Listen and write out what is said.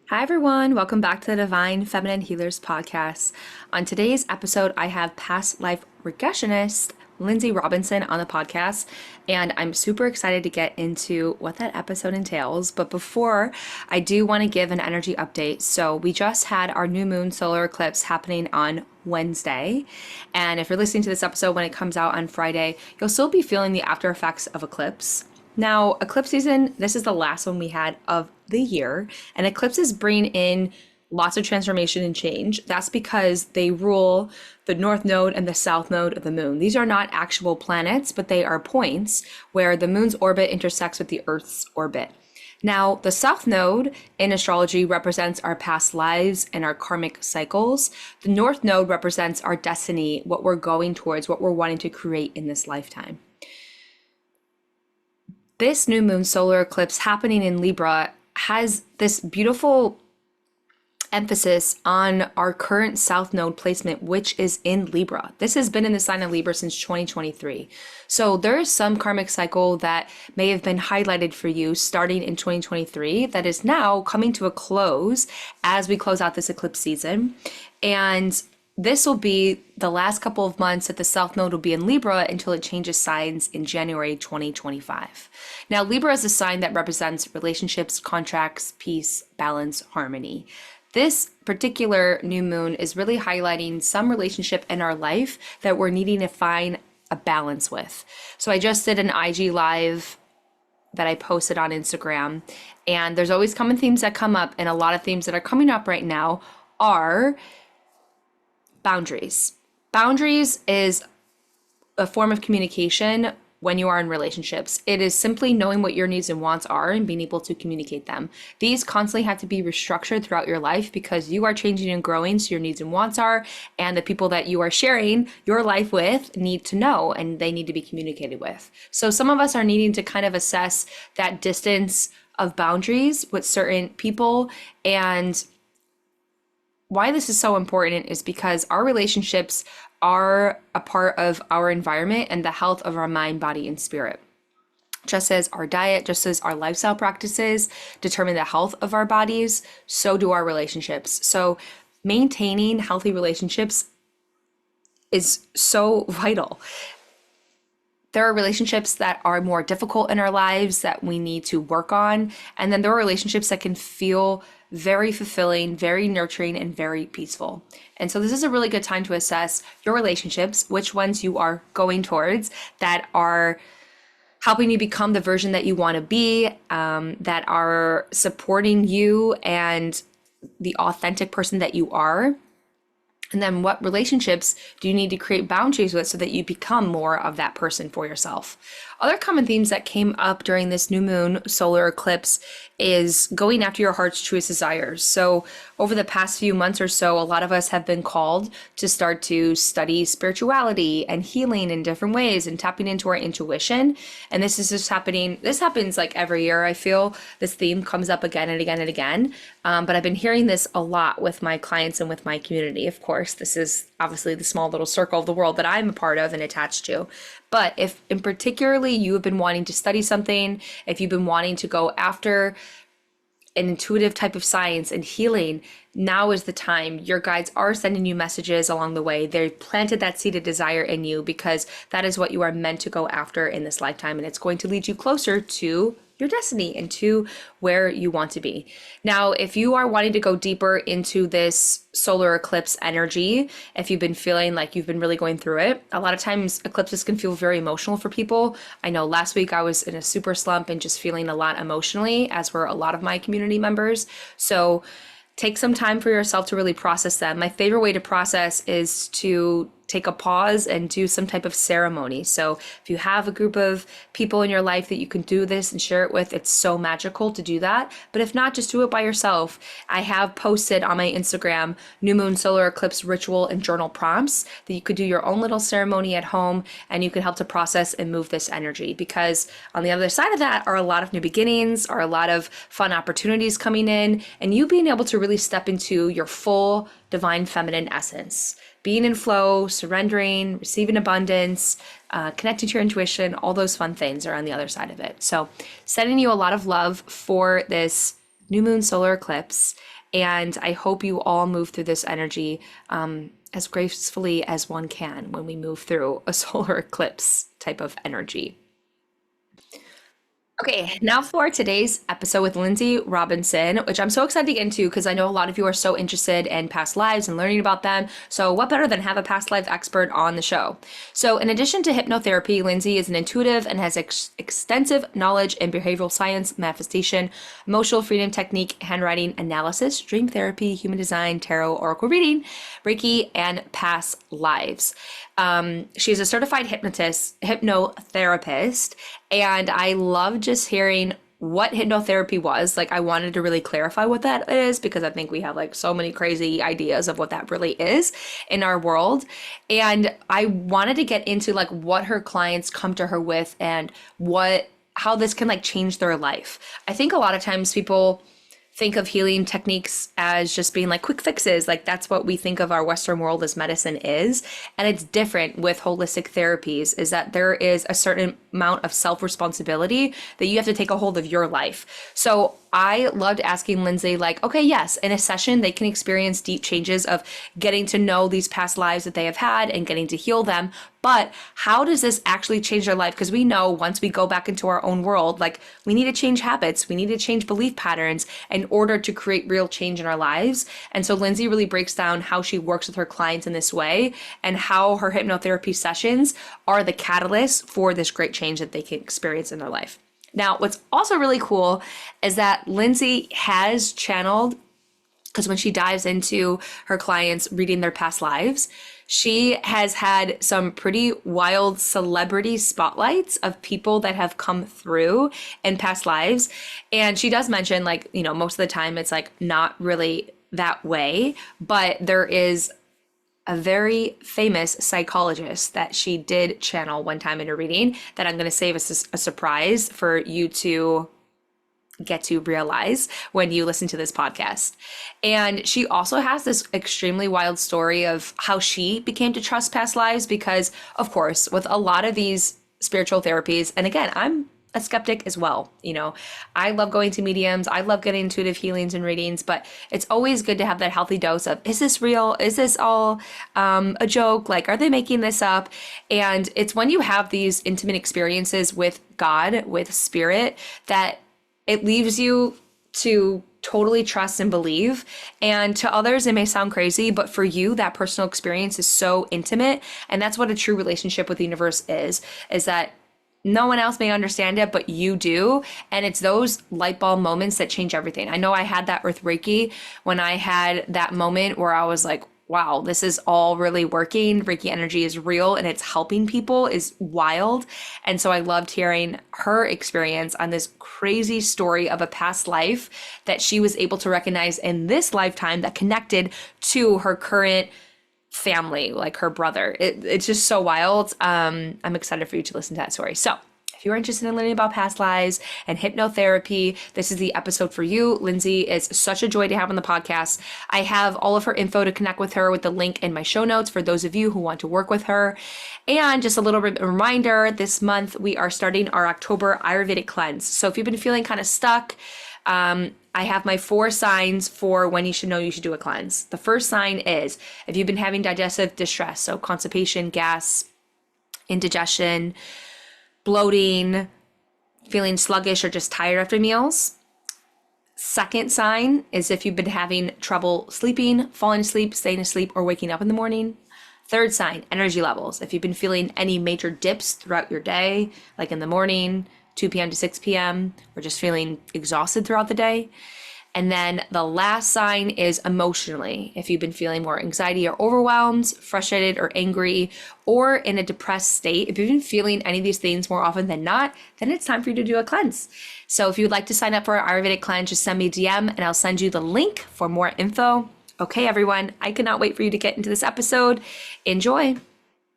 Hi, everyone. Welcome back to the Divine Feminine Healers podcast. On today's episode, I have past life regressionist Lindsay Robinson on the podcast, and I'm super excited to get into what that episode entails. But before, I do want to give an energy update. So, we just had our new moon solar eclipse happening on Wednesday. And if you're listening to this episode when it comes out on Friday, you'll still be feeling the after effects of eclipse. Now, eclipse season, this is the last one we had of the year, and eclipses bring in lots of transformation and change. That's because they rule the north node and the south node of the moon. These are not actual planets, but they are points where the moon's orbit intersects with the Earth's orbit. Now, the south node in astrology represents our past lives and our karmic cycles. The north node represents our destiny, what we're going towards, what we're wanting to create in this lifetime. This new moon solar eclipse happening in Libra has this beautiful emphasis on our current south node placement, which is in Libra. This has been in the sign of Libra since 2023. So there is some karmic cycle that may have been highlighted for you starting in 2023 that is now coming to a close as we close out this eclipse season. And this will be the last couple of months that the South Node will be in Libra until it changes signs in January 2025. Now, Libra is a sign that represents relationships, contracts, peace, balance, harmony. This particular new moon is really highlighting some relationship in our life that we're needing to find a balance with. So I just did an IG live that I posted on Instagram, and there's always common themes that come up, and a lot of themes that are coming up right now are boundaries. Boundaries is a form of communication when you are in relationships. It is simply knowing what your needs and wants are and being able to communicate them. These constantly have to be restructured throughout your life because you are changing and growing, so your needs and wants are, and the people that you are sharing your life with need to know and they need to be communicated with. So some of us are needing to kind of assess that distance of boundaries with certain people, and why this is so important is because our relationships are a part of our environment and the health of our mind, body, and spirit. Just as our diet, just as our lifestyle practices determine the health of our bodies, so do our relationships. So maintaining healthy relationships is so vital. There are relationships that are more difficult in our lives that we need to work on. And then there are relationships that can feel very fulfilling, very nurturing, and very peaceful. And so this is a really good time to assess your relationships, which ones you are going towards that are helping you become the version that you want to be, that are supporting you and the authentic person that you are. And then what relationships do you need to create boundaries with so that you become more of that person for yourself? Other common themes that came up during this new moon solar eclipse is going after your heart's truest desires. So over the past few months or so, a lot of us have been called to start to study spirituality and healing in different ways and tapping into our intuition. And this is just happening. This happens like every year. I feel this theme comes up again and again and again. But I've been hearing this a lot with my clients and with my community. Of course, this is obviously the small little circle of the world that I'm a part of and attached to. But if in particularly you have been wanting to study something, if you've been wanting to go after an intuitive type of science and healing, now is the time. Your guides are sending you messages along the way. They've planted that seed of desire in you because that is what you are meant to go after in this lifetime. And it's going to lead you closer to your destiny and to where you want to be. Now, if you are wanting to go deeper into this solar eclipse energy, if you've been feeling like you've been really going through it, a lot of times eclipses can feel very emotional for people. I know last week I was in a super slump and just feeling a lot emotionally, as were a lot of my community members. So take some time for yourself to really process them. My favorite way to process is to take a pause and do some type of ceremony. So if you have a group of people in your life that you can do this and share it with, it's so magical to do that. But if not, just do it by yourself. I have posted on my Instagram new moon solar eclipse ritual and journal prompts that you could do your own little ceremony at home, and you can help to process and move this energy, because on the other side of that are a lot of new beginnings, are a lot of fun opportunities coming in, and you being able to really step into your full divine feminine essence. Being in flow, surrendering, receiving abundance, connecting to your intuition, all those fun things are on the other side of it. So sending you a lot of love for this new moon solar eclipse. And I hope you all move through this energy as gracefully as one can when we move through a solar eclipse type of energy. Okay, now for today's episode with Lindsay Robinson, which I'm so excited to get into because I know a lot of you are so interested in past lives and learning about them. So what better than have a past life expert on the show? So in addition to hypnotherapy, Lindsay is an intuitive and has extensive knowledge in behavioral science, manifestation, emotional freedom technique, handwriting analysis, dream therapy, human design, tarot, oracle reading, Reiki, and past lives. She's a certified hypnotherapist, and I love just hearing what hypnotherapy was. Like, I wanted to really clarify what that is because I think we have like so many crazy ideas of what that really is in our world. And I wanted to get into like what her clients come to her with and how this can like change their life. I think a lot of times people think of healing techniques as just being like quick fixes. Like that's what we think of our Western world as medicine is. And it's different with holistic therapies, is that there is a certain amount of self-responsibility that you have to take a hold of your life. So I loved asking Lindsay, like, okay, yes, in a session, they can experience deep changes of getting to know these past lives that they have had and getting to heal them. But how does this actually change their life? Because we know once we go back into our own world, like we need to change habits, we need to change belief patterns in order to create real change in our lives. And so Lindsay really breaks down how she works with her clients in this way and how her hypnotherapy sessions are the catalyst for this great change that they can experience in their life. Now, what's also really cool is that Lindsay has channeled, because when she dives into her clients reading their past lives, she has had some pretty wild celebrity spotlights of people that have come through in past lives. And she does mention, like, you know, most of the time it's like not really that way, but there is a very famous psychologist that she did channel one time in a reading that I'm going to save as a surprise for you to get to realize when you listen to this podcast. And she also has this extremely wild story of how she became to trust past lives because, of course, with a lot of these spiritual therapies, and again, I'm a skeptic as well. You know, I love going to mediums. I love getting intuitive healings and readings, but it's always good to have that healthy dose of, is this real? Is this all a joke? Like, are they making this up? And it's when you have these intimate experiences with God, with spirit, that it leaves you to totally trust and believe. And to others, it may sound crazy, but for you, that personal experience is so intimate. And that's what a true relationship with the universe is that no one else may understand it, but you do. And it's those light bulb moments that change everything. I know I had that with Reiki when I had that moment where I was like, wow, this is all really working. Reiki energy is real and it's helping people is wild. And so I loved hearing her experience on this crazy story of a past life that she was able to recognize in this lifetime that connected to her current family, like her brother. It's just so wild. I'm excited for you to listen to that story. So if you're interested in learning about past lives and hypnotherapy, this is the episode for you. Lindsay is such a joy to have on the podcast. I have all of her info to connect with her with the link in my show notes for those of you who want to work with her. And just a little reminder, this month we are starting our October Ayurvedic cleanse. So if you've been feeling kind of stuck, I have my 4 signs for when you should know you should do a cleanse. The first sign is if you've been having digestive distress, so constipation, gas, indigestion, bloating, feeling sluggish or just tired after meals. Second sign is if you've been having trouble sleeping, falling asleep, staying asleep, or waking up in the morning. Third sign, energy levels. If you've been feeling any major dips throughout your day, like in the morning, 2 p.m. to 6 p.m., or just feeling exhausted throughout the day. And then the last sign is emotionally. If you've been feeling more anxiety or overwhelmed, frustrated or angry, or in a depressed state, if you've been feeling any of these things more often than not, then it's time for you to do a cleanse. So if you'd like to sign up for our Ayurvedic cleanse, just send me a DM and I'll send you the link for more info. Okay, everyone, I cannot wait for you to get into this episode. Enjoy.